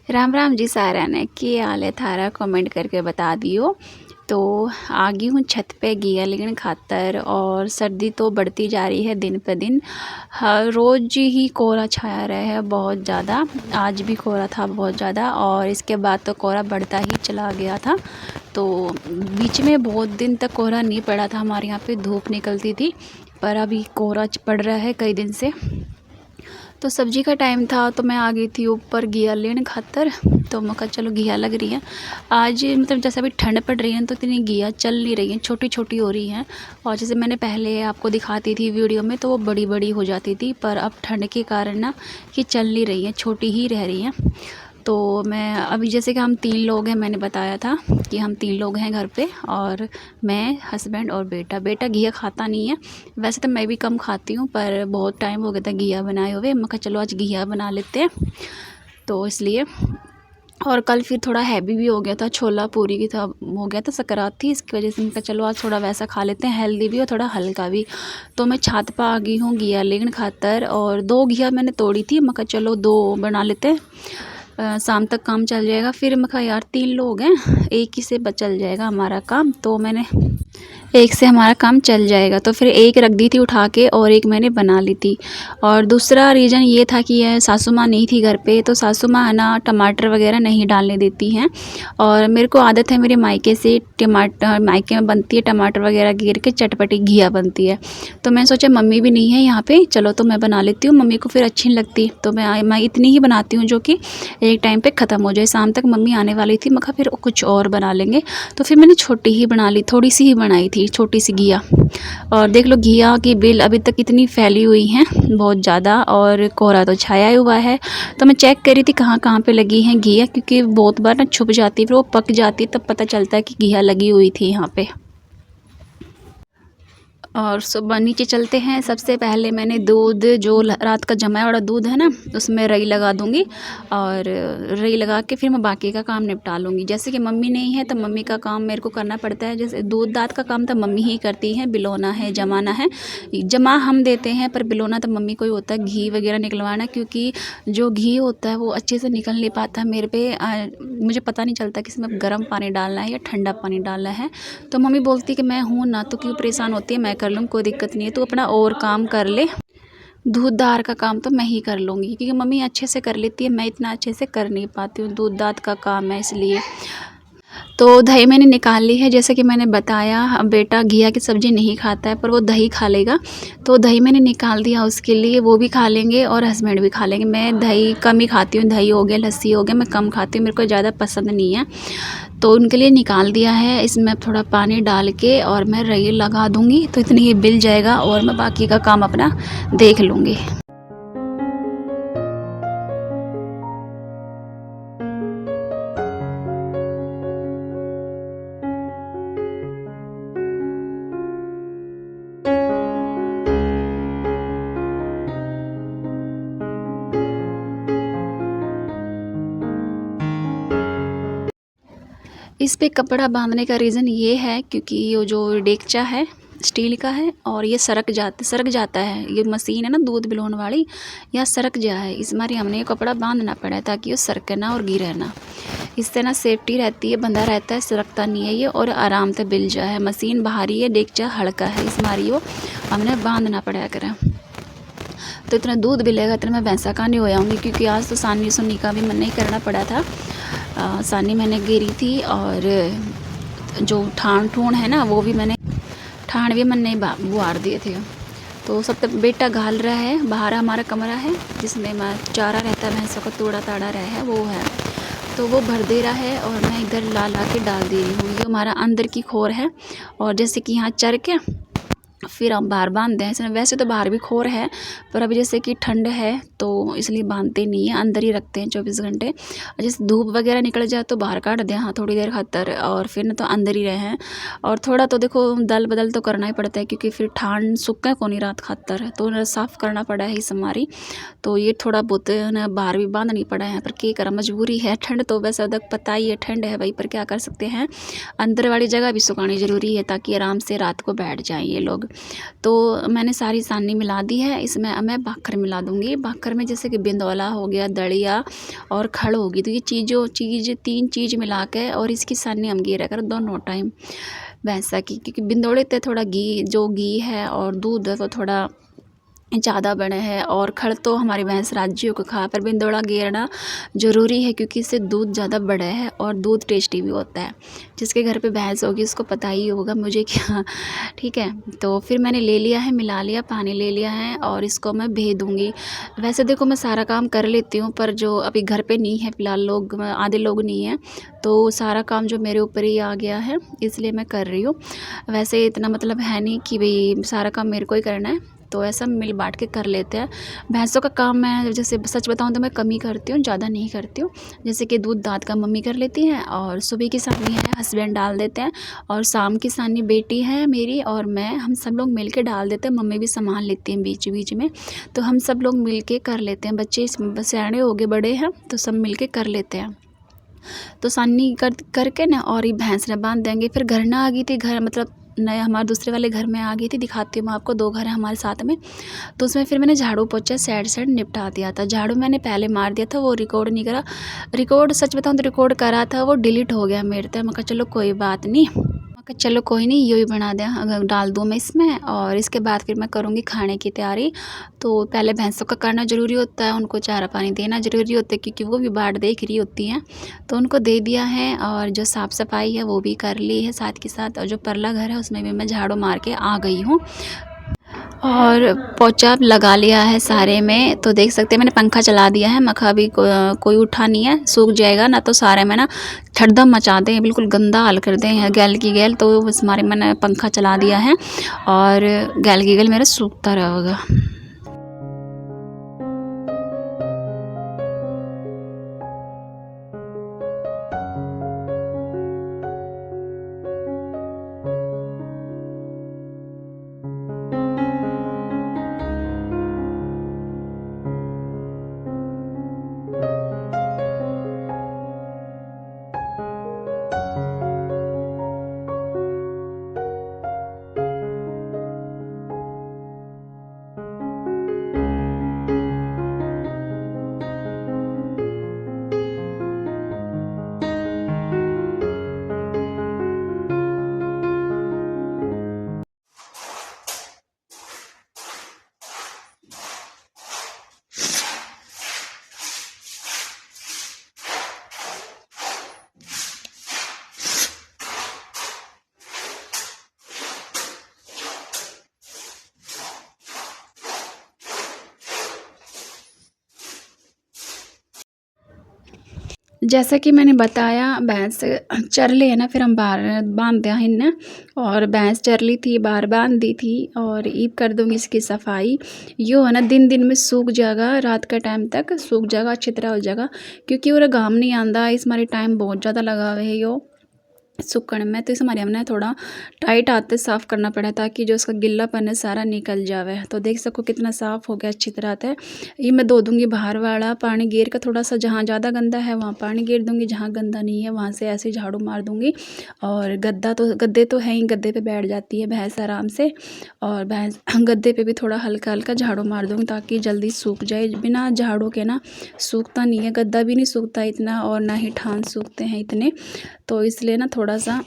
राम राम जी सारा ने की हाल है थारा कमेंट करके बता दियो। तो आ गई हूँ छत पे घिया लेकिन खातर और सर्दी तो बढ़ती जा रही है दिन पे दिन। हर रोज़ ही कोहरा छाया रहा है बहुत ज़्यादा। आज भी कोहरा था बहुत ज़्यादा और इसके बाद तो कोहरा बढ़ता ही चला गया था। तो बीच में बहुत दिन तक कोहरा नहीं पड़ा था, हमारे यहाँ पे धूप निकलती थी, पर अभी कोहरा पड़ रहा है कई दिन से। तो सब्जी का टाइम था तो मैं आ गई थी ऊपर घिया लेने खातर। तो मैं कहा चलो घिया लग रही है आज, मतलब जैसे अभी ठंड पड़ रही है तो इतनी घिया चल नहीं रही है, छोटी छोटी हो रही हैं। और जैसे मैंने पहले आपको दिखाती थी वीडियो में तो वो बड़ी बड़ी हो जाती थी, पर अब ठंड के कारण ना ये चल नहीं रही हैं, छोटी ही रह रही हैं। तो मैं अभी जैसे कि हम 3 लोग हैं, मैंने बताया था कि हम 3 लोग हैं घर पे, और मैं, हस्बैंड और बेटा। बेटा घिया खाता नहीं है, वैसे तो मैं भी कम खाती हूँ, पर बहुत टाइम हो गया था घिया बनाए हुए। मैं कहा चलो आज घिया बना लेते हैं, तो इसलिए। और कल फिर थोड़ा हैवी भी हो गया था, छोला पूरी की था, हो गया था, सकरात थी, इसकी वजह से मैं कहा चलो आज थोड़ा वैसा खा लेते हैं, हेल्दी भी और थोड़ा हल्का भी। तो मैं छत पर आ गई हूँ घिया लेकिन खातर, और 2 घिया मैंने तोड़ी थी। मैं कहा चलो 2 बना लेते हैं, शाम तक काम चल जाएगा। फिर मैं कहा यार 3 लोग हैं, एक ही से चल जाएगा हमारा काम, तो मैंने एक से हमारा काम चल जाएगा। तो फिर एक रख दी थी उठा के और एक मैंने बना ली थी। और दूसरा रीज़न ये था कि यह सासू माँ नहीं थी घर पे, तो सासू माँ है ना टमाटर वगैरह नहीं डालने देती हैं, और मेरे को आदत है मेरे मायके से, टमाटर मायके में बनती है, टमाटर वगैरह गिर के चटपटी घिया बनती है। तो मैं सोचा मम्मी भी नहीं है यहाँ पे, चलो तो मैं बना लेती हूँ, मम्मी को फिर अच्छी नहीं लगती, तो मैं इतनी ही बनाती हूँ जो कि एक टाइम पे ख़त्म हो जाए। शाम तक मम्मी आने वाली थी, मैं कहा फिर कुछ और बना लेंगे, तो फिर मैंने छोटी ही बना ली, थोड़ी सी ही बनाई थी छोटी सी घिया। और देख लो घिया की बिल अभी तक इतनी फैली हुई हैं बहुत ज़्यादा, और कोहरा तो छाया हुआ है। तो मैं चेक कर रही थी कहाँ कहाँ पे लगी हैं घिया, क्योंकि बहुत बार ना छुप जाती, फिर वो पक जाती, तब पता चलता है कि घिया लगी हुई थी यहाँ पे। और सुबह नीचे चलते हैं। सबसे पहले मैंने दूध, जो रात का जमाया हुआ दूध है ना, उसमें रई लगा दूंगी, और रई लगा के फिर मैं बाकी का काम निपटा लूँगी। जैसे कि मम्मी नहीं है तो मम्मी का काम मेरे को करना पड़ता है, जैसे दूध दाद का काम तो मम्मी ही करती है, बिलोना है, जमाना है, जमा हम देते हैं, पर बिलोना तो मम्मी को ही होता है, घी वगैरह निकलवाना, क्योंकि जो घी होता है वो अच्छे से निकल नहीं पाता मेरे पे। मुझे पता नहीं चलता कि इसमें गर्म पानी डालना है या ठंडा पानी डालना है। तो मम्मी बोलती कि मैं हूँ ना, तो क्यों परेशान होती है, मैं कर लूँ, कोई दिक्कत नहीं है, तो अपना और काम कर ले। दूध दार का काम तो मैं ही कर लूँगी, क्योंकि मम्मी अच्छे से कर लेती है, मैं इतना अच्छे से कर नहीं पाती हूँ, दूध दाद का काम है इसलिए। तो दही मैंने निकाल ली है, जैसे कि मैंने बताया बेटा घिया की सब्ज़ी नहीं खाता है, पर वो दही खा लेगा, तो दही मैंने निकाल दिया उसके लिए, वो भी खा लेंगे और हस्बैंड भी खा लेंगे। मैं दही कम ही खाती हूँ, दही हो गया, लस्सी हो गया, मैं कम खाती हूँ, मेरे को ज़्यादा पसंद नहीं है, तो उनके लिए निकाल दिया है। इसमें थोड़ा पानी डाल के और मैं रई लगा दूँगी, तो इतनी ही बिल जाएगा और मैं बाकी का काम अपना देख लूँगी। इस पे कपड़ा बांधने का रीज़न ये है क्योंकि ये जो डेगचा है स्टील का है, और ये सरक जाता है, ये मशीन है ना दूध बिलोन वाली, यह सरक जा है, इस बार हमने ये कपड़ा बांधना पड़ा है ताकि ये सरके ना और गिरे ना। इससे ना सेफ्टी रहती है, बंधा रहता है, सरकता नहीं है ये, और आराम से बिल जा है। मशीन भारी है, डेगचा हल्का है, इस बार वो हमने बांधना पड़ा करें। तो इतना दूध बिलेगा इतना मैं भैंसा का नहीं हो आऊँगी, क्योंकि आज तो सानी सुनी का भी मन नहीं करना पड़ा था। सानी मैंने गिरी थी, और जो ठाण ठूण है ना वो भी मैंने ठाण भी मैंने बुआर दिए थे। तो सब तक बेटा घाल रहा है, बाहर हमारा कमरा है जिसमें मैं चारा रहता है, भैंसों का तोड़ा ताड़ा रहा है वो है, तो वो भर दे रहा है और मैं इधर ला के डाल दे रही हूँ। ये हमारा अंदर की खोर है, और जैसे कि यहाँ चर के फिर हम बाहर बांधते हैं। वैसे तो बाहर भी खोर है, पर अभी जैसे कि ठंड है तो इसलिए बांधते नहीं है, अंदर ही रखते हैं 24 घंटे। जैसे धूप वगैरह निकल जाए तो बाहर काट दें, हाँ थोड़ी देर खातर, और फिर ना तो अंदर ही रहे हैं। और थोड़ा तो देखो दल बदल तो करना ही पड़ता है, क्योंकि फिर ठंड सूखा को नहीं रात खातर, तो साफ़ करना पड़ा है इस हमारी। तो ये थोड़ा बहुत ना बाहर भी बांधनी पड़ा है, पर क्या करा, मजबूरी है। ठंड तो वैसे तक पता ही है ठंड है भाई, पर क्या कर सकते हैं, अंदर वाली जगह भी सुखानी ज़रूरी है ताकि आराम से रात को बैठ जाएँ ये लोग। तो मैंने सारी सानी मिला दी है। इसमें अब मैं बाखर मिला दूँगी। बाखर में जैसे कि बिंदौला हो गया, दड़िया और खड़ होगी, तो ये तीन चीज़ मिला के और इसकी सानी हम गिरा कर दोनों टाइम भैंसा की, क्योंकि बिंदौले ते थोड़ा घी है और दूध है वो थोड़ा ज़्यादा बड़े है, और खड़ तो हमारी भैंस राज्यों को खा, पर बिंदौला गेरना ज़रूरी है क्योंकि इससे दूध ज़्यादा बड़ा है और दूध टेस्टी भी होता है। जिसके घर पे भैंस होगी उसको पता ही होगा, मुझे क्या। ठीक है, तो फिर मैंने ले लिया है, मिला लिया, पानी ले लिया है और इसको मैं भे दूँगी। वैसे देखो मैं सारा काम कर लेती हूँ, पर जो अभी घर पे नहीं है फ़िलहाल, लोग आधे लोग नहीं हैं, तो सारा काम जो मेरे ऊपर ही आ गया है, इसलिए मैं कर रही हूँ। वैसे इतना मतलब है नहीं कि भाई सारा काम मेरे को ही करना है, तो ऐसा मिल बांट के कर लेते हैं। भैंसों का काम मैं जैसे सच बताऊँ तो मैं कम ही करती हूँ, ज़्यादा नहीं करती हूँ। जैसे कि दूध दाँत का मम्मी कर लेती हैं, और सुबह की सानी है हस्बैंड डाल देते हैं, और शाम की सानी बेटी है मेरी और मैं, हम सब लोग मिल के डाल देते हैं। मम्मी भी संभाल लेती हैं बीच बीच में, तो हम सब लोग मिल के कर लेते हैं। बच्चे सियाने हो गए, बड़े हैं, तो सब मिल के कर लेते हैं। तो सानी करके ना और ये भैंस ने बांध देंगे। फिर घर ना आ गई थी, घर मतलब नया हमारे दूसरे वाले घर में आ गई थी। दिखाती हूँ मैं आपको, 2 घर है हमारे साथ में। तो उसमें फिर मैंने झाड़ू पोछा साइड निपटा दिया था। झाड़ू मैंने पहले मार दिया था, वो रिकॉर्ड नहीं करा। रिकॉर्ड सच बताऊँ तो रिकॉर्ड करा था, वो डिलीट हो गया मेरे से। मैं कहा चलो कोई बात नहीं, चलो कोई नहीं, ये भी बना दें, अगर डाल दूँ मैं इसमें। और इसके बाद फिर मैं करूँगी खाने की तैयारी। तो पहले भैंसों का करना ज़रूरी होता है, उनको चारा पानी देना ज़रूरी होता है, क्योंकि वो भी बाट देख रही होती हैं। तो उनको दे दिया है, और जो साफ़ सफाई है वो भी कर ली है साथ के साथ, और जो परला घर है उसमें भी मैं झाड़ू मार के आ गई हूँ, और पोछा लगा लिया है सारे में। तो देख सकते हैं मैंने पंखा चला दिया है। मखा भी कोई उठा नहीं है, सूख जाएगा ना तो सारे में ना छड़दम मचा दें, बिल्कुल गंदा हाल कर दें गैल की गैल। तो बस हमारे मैंने पंखा चला दिया है, और गैल की गैल मेरा सूखता रहेगा। जैसा कि मैंने बताया, भैंस चर ले है ना, फिर हम बाहर बांध दिया है, और भैंस चर ली थी, बाहर बांध दी थी। और ईब कर दूँगी इसकी सफाई। यो है ना दिन दिन में सूख जाएगा, रात का टाइम तक सूख जाएगा, अच्छी तरह हो जाएगा, क्योंकि वो घाम नहीं आंदा, इस मारे टाइम बहुत ज़्यादा लगा हुआ है यो सूखने में। तो इस हमारे हमने थोड़ा टाइट हाथ से साफ़ करना पड़ा, ताकि जो उसका गिल्लापन है सारा निकल जावे। तो देख सको कितना साफ़ हो गया अच्छी तरह से। ये मैं धो दूँगी बाहर वाला पानी गेर का, थोड़ा सा जहाँ ज़्यादा गंदा है वहाँ पानी गेर दूँगी, जहाँ गंदा नहीं है वहाँ से ऐसे झाड़ू मार दूँगी। और गद्दे तो है ही, गद्दे पे बैठ जाती है भैंस आराम से, और भैंस गद्दे पे भी थोड़ा हल्का हल्का झाड़ू मार दूँगी, ताकि जल्दी सूख जाए। बिना झाड़ू के ना सूखता नहीं है, गद्दा भी नहीं सूखता इतना, और ना ही ठान सूखते हैं इतने। तो इसलिए ना थोड़ा सा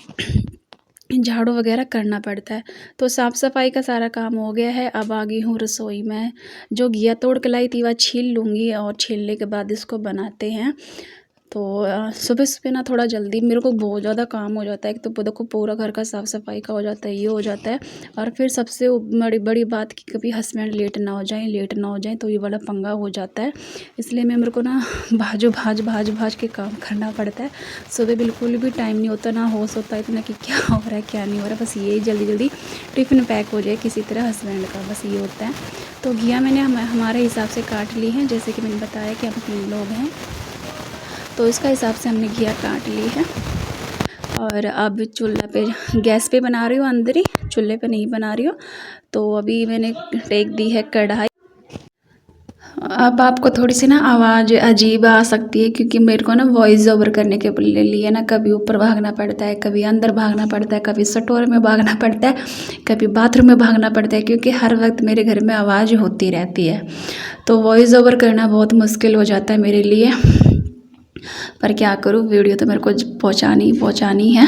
झाड़ू वगैरह करना पड़ता है। तो साफ़ सफाई का सारा काम हो गया है। अब आ गई हूँ रसोई में। जो घिया तोड़ के लाई थी वह छील लूँगी, और छीलने के बाद इसको बनाते हैं। तो सुबह सुबह ना थोड़ा जल्दी मेरे को बहुत ज़्यादा काम हो जाता है। एक तो देखो पूरा घर का साफ़ सफाई का हो जाता है, ये हो जाता है, और फिर सबसे बड़ी बात कि कभी हस्बैंड लेट ना हो जाए तो ये वाला पंगा हो जाता है। इसलिए मेरे को ना भाज के काम करना पड़ता है। सुबह बिल्कुल भी टाइम नहीं होता, ना होश होता है इतना कि क्या हो रहा है क्या नहीं हो रहा, बस यही जल्दी टिफ़िन पैक हो जाए किसी तरह हस्बैंड का, बस ये होता है। तो घिया मैंने हमारे हिसाब से काट ली है, जैसे कि मैंने बताया कि हम 3 लोग हैं, तो इसका हिसाब से हमने घिया काट ली है। और अब चूल्हा पे गैस पे बना रही हूँ, अंदर ही, चूल्हे पे नहीं बना रही हूँ। तो अभी मैंने टेक दी है कढ़ाई, अब आपको थोड़ी सी ना आवाज़ अजीब आ सकती है क्योंकि मेरे को ना वॉइस ओवर करने के लिए ना कभी ऊपर भागना पड़ता है, कभी अंदर भागना पड़ता है, कभी स्टोर में भागना पड़ता है, कभी बाथरूम में भागना पड़ता है, क्योंकि हर वक्त मेरे घर में आवाज़ होती रहती है। तो वॉइस ओवर करना बहुत मुश्किल हो जाता है मेरे लिए, पर क्या करूँ, वीडियो तो मेरे को पहुँचानी है,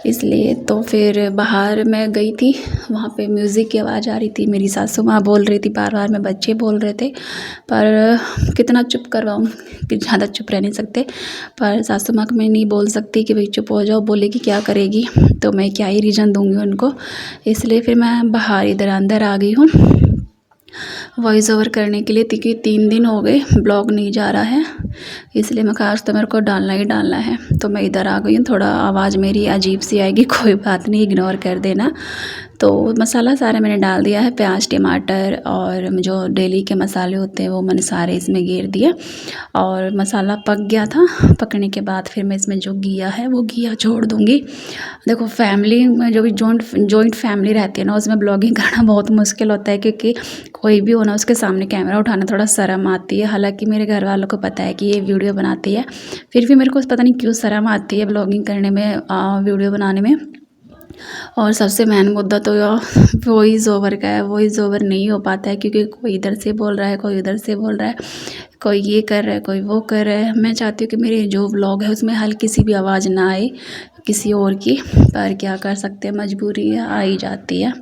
इसलिए। तो फिर बाहर मैं गई थी, वहाँ पे म्यूज़िक की आवाज़ आ रही थी, मेरी सासू माँ बोल रही थी बार बार, में बच्चे बोल रहे थे, पर कितना चुप करवाऊँ कि ज़्यादा चुप रह नहीं सकते। पर सासू माँ को मैं नहीं बोल सकती कि भाई चुप हो जाओ, बोलेगी क्या करेगी, तो मैं क्या ही रीज़न दूँगी उनको, इसलिए फिर मैं बाहर इधर अंदर आ गई हूँ वॉइस ओवर करने के लिए, क्योंकि 3 दिन हो गए ब्लॉग नहीं जा रहा है, इसलिए मैं कहा आज तो मेरे को डालना ही डालना है। तो मैं इधर आ गई हूँ, थोड़ा आवाज़ मेरी अजीब सी आएगी, कोई बात नहीं, इग्नोर कर देना। तो मसाला सारा मैंने डाल दिया है, प्याज टमाटर और जो डेली के मसाले होते हैं वो मैंने सारे इसमें घेर दिए, और मसाला पक गया था। पकने के बाद फिर मैं इसमें जो घिया है वो घिया छोड़ दूँगी। देखो फैमिली में जो भी जॉइंट फैमिली रहती है ना, उसमें ब्लॉगिंग करना बहुत मुश्किल होता है, क्योंकि कोई भी हो ना उसके सामने कैमरा उठाना थोड़ा शर्म आती है। हालांकि मेरे घर वालों को पता है कि ये वीडियो बनाती है, फिर भी मेरे को पता नहीं क्यों शर्म आती है ब्लॉगिंग करने में, वीडियो बनाने में। और सबसे मेन मुद्दा तो वॉइस ओवर का है, वॉइस ओवर नहीं हो पाता है, क्योंकि कोई इधर से बोल रहा है, कोई उधर से बोल रहा है, कोई ये कर रहा है, कोई वो कर रहा है। मैं चाहती हूँ कि मेरे जो व्लॉग है उसमें हल्की सी भी आवाज़ ना आए किसी और की, पर क्या कर सकते हैं, मजबूरी है, आ ही जाती है।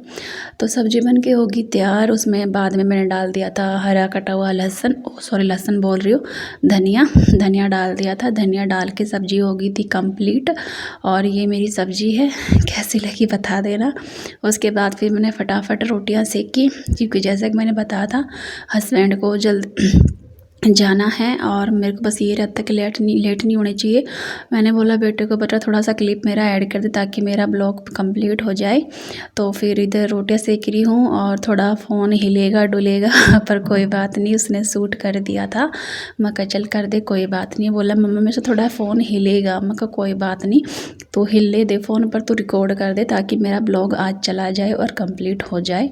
तो सब्ज़ी बन के होगी तैयार, उसमें बाद में मैंने डाल दिया था हरा कटा हुआ लहसुन, सॉरी लहसुन बोल रही हूँ, धनिया डाल दिया था। धनिया डाल के सब्ज़ी हो गई थी कंप्लीट, और ये मेरी सब्ज़ी है, कैसी लगी बता देना। उसके बाद फिर मैंने फटाफट रोटियां सेकी, क्योंकि जैसा कि मैंने बताया था हस्बैंड को जल्द जाना है, और मेरे को बस ये रहता है कि लेट नहीं होनी चाहिए। मैंने बोला बेटे को, बेटा थोड़ा सा क्लिप मेरा ऐड कर दे ताकि मेरा ब्लॉग कंप्लीट हो जाए। तो फिर इधर रोटियां सेक रही हूँ, और थोड़ा फ़ोन हिलेगा डुलेगा पर कोई बात नहीं, उसने शूट कर दिया था। मैं कहा चल कर दे, कोई बात नहीं। बोला मम्मा मेरे से थोड़ा फ़ोन हिलेगा, मैं कहा कोई बात नहीं, तो हिले दे फ़ोन पर, तो रिकॉर्ड कर दे ताकि मेरा ब्लॉग आज चला जाए और कंप्लीट हो जाए।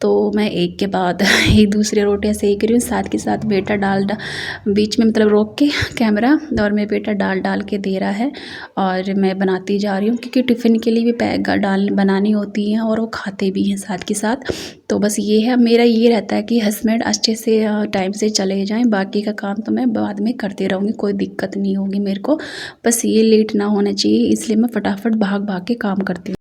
तो मैं एक के बाद एक दूसरी रोटियां सेक रही हूँ, साथ के साथ बेटा बीच में मतलब रोक के कैमरा, और मेरा बेटा डाल के दे रहा है, और मैं बनाती जा रही हूँ, क्योंकि टिफ़िन के लिए भी दाल बनानी होती हैं और वो खाते भी हैं साथ के साथ। तो बस ये है मेरा, ये रहता है कि हस्बैंड अच्छे से टाइम से चले जाएं, बाकी का काम तो मैं बाद में करती रहूँगी, कोई दिक्कत नहीं होगी मेरे को, बस ये लेट ना होना चाहिए, इसलिए मैं फटाफट भाग के काम करती हूँ।